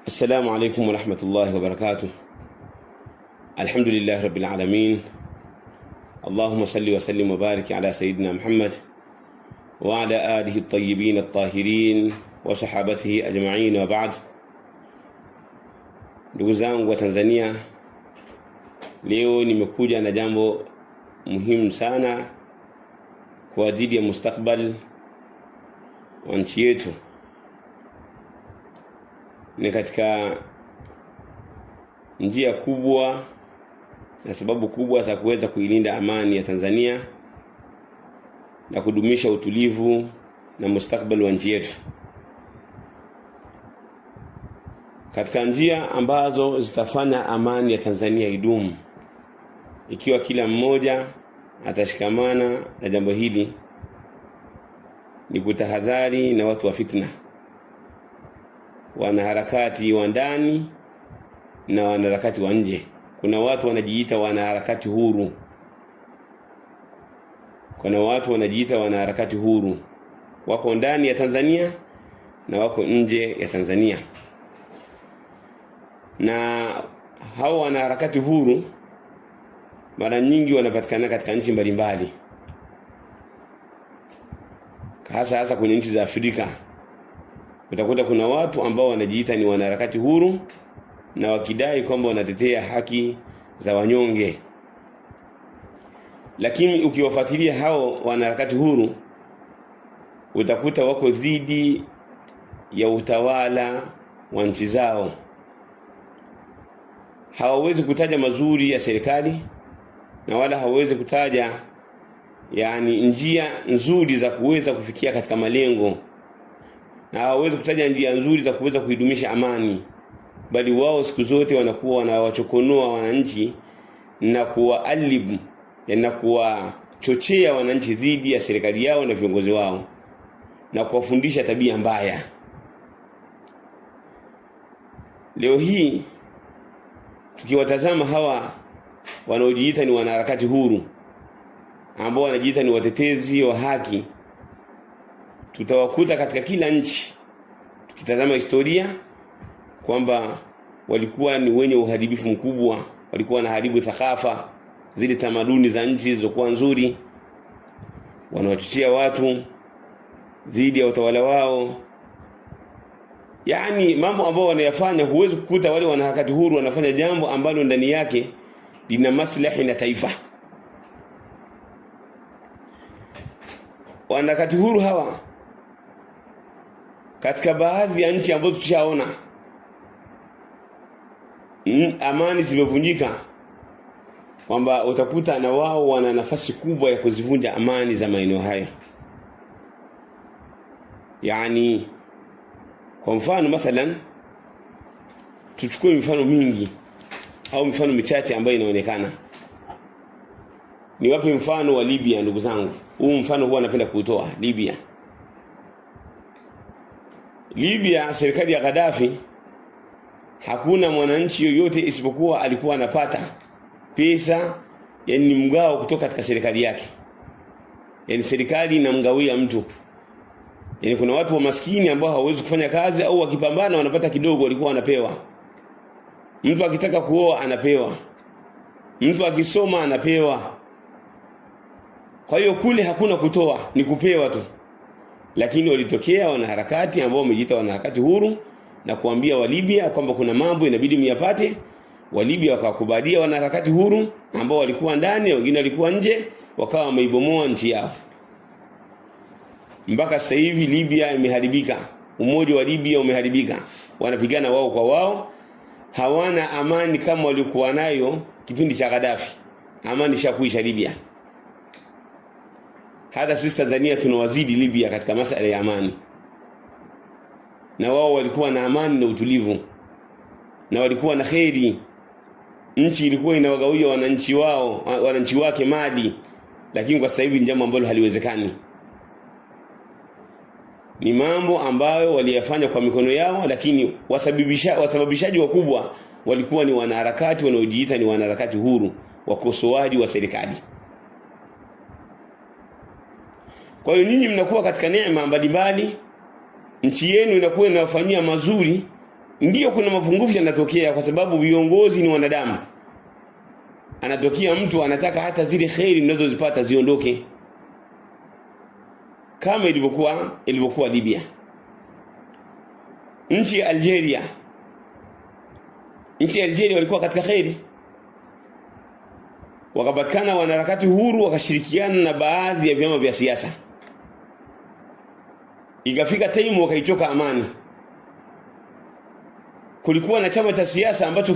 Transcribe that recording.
السلام عليكم ورحمة الله وبركاته. الحمد لله رب العالمين. اللهم صل وسلم وبارك على سيدنا محمد وعلى آله الطيبين الطاهرين وصحابته أجمعين وبعد. Ndugu zangu wa Tanzania, leo nimekuja na jambo muhimu sana kwa ajili ya mustakbal wa nchi yetu. Ni katika njia kubwa na sababu kubwa za kuweza kuilinda amani ya Tanzania na kudumisha utulivu na mustakbal wa nchi yetu. Katika njia ambazo zitafanya amani ya Tanzania idumu, ikiwa kila mmoja atashikamana na jambo hili, ni kutahadhari na watu wa fitna, wanaharakati wa ndani na wanaharakati wa nje. Kuna watu wanajiita wanaharakati huru. Kuna watu wanajiita wanaharakati huru, wako ndani ya Tanzania na wako nje ya Tanzania. Na hao wanaharakati huru mara nyingi wanapatikana katika nchi mbalimbali, hasa kwenye nchi za Afrika. Utakuta kuna watu ambao wanajiita ni wanaharakati huru na wakidai kwamba wanatetea haki za wanyonge. Lakini ukiwafuatilia hao wanaharakati huru, utakuta wako dhidi ya utawala wa nchi zao. Hawawezi kutaja mazuri ya serikali na wala hawawezi kutaja njia nzuri za kuweza kufikia katika malengo, na hawawezi kutaja njia nzuri za kuweza kuidumisha amani, bali wao siku zote wanakuwa wanawachokonoa wananchi na kuwaalibu na kuwachochea wananchi dhidi ya serikali yao na viongozi wao na kuwafundisha tabia mbaya. Leo hii tukiwatazama hawa wanaojiita ni wanaharakati huru, ambao wanajiita ni watetezi wa haki, tutawakuta katika kila nchi, tukitazama historia, kwamba walikuwa ni wenye uharibifu mkubwa. Walikuwa wanaharibu thakafa, zile tamaduni za nchi zilizokuwa nzuri, wanawachochea watu dhidi ya utawala wao. Mambo ambao wanayafanya, huwezi kukuta wale wanaharakati huru wanafanya jambo ambalo ndani yake lina maslahi na taifa. Wanaharakati huru hawa, katika baadhi ya nchi ambazo tushaona amani zimevunjika, kwamba utakuta na wao wana nafasi kubwa ya kuzivunja amani za maeneo haya. Kwa mfano mathalan, tuchukue mifano mingi au mifano michache ambayo inaonekana. Niwape mfano wa Libya, ndugu zangu. Huu mfano huwa napenda kuutoa. Libya, serikali ya Gaddafi, hakuna mwananchi yoyote isipokuwa alikuwa anapata pesa, ni mgao kutoka katika serikali yake. Serikali inamgawia mtu. Kuna watu wa maskini ambao hawawezi kufanya kazi, au wakipambana wanapata kidogo, walikuwa wanapewa. Mtu akitaka kuoa anapewa, mtu akisoma anapewa. Kwa hiyo kule hakuna kutoa, ni kupewa tu. Lakini walitokea wanaharakati ambao wamejiita wanaharakati huru na kuambia wa Libya kwamba kuna mambo inabidi miyapate. Wa Libya wakakubalia wanaharakati huru ambao walikuwa ndani, wengine walikuwa nje, wakawa wameibomoa nchi yao. Mpaka sasa hivi Libya imeharibika. Umoja wa Libya umeharibika. Wanapigana wao kwa wao. Hawana amani kama walikuwa nayo kipindi cha Gaddafi. Amani shakuisha Libya. Hata sisi Tanzania tunawazidi Libya katika masuala ya amani. Na wao walikuwa na amani na utulivu, na walikuwa na kheri. Nchi ilikuwa inawagawia wananchi wake mali. Lakini kwa sasa hivi ni jambo ambalo haliwezekani. Ni mambo ambayo waliyafanya kwa mikono yao, lakini wasababishaji wakubwa walikuwa ni wanaharakati wanaojiita ni wanaharakati huru, wakosoaji wa serikali. Kwa hiyo nyinyi mnakuwa katika neema mbalimbali, nchi yenu inakuwa inawafanyia mazuri, Ndiyo kuna mapungufu yanatokea kwa sababu viongozi ni wanadamu. Anatokea mtu anataka hata zile khairi mnazozipata ziondoke, kama ilivyokuwa Libya. Nchi ya Algeria walikuwa katika khairi, wakapatikana wanaharakati huru, wakashirikiana na baadhi ya vyama vya siasa, ikafika time wakaitoka amani. Kulikuwa na chama cha siasa ambacho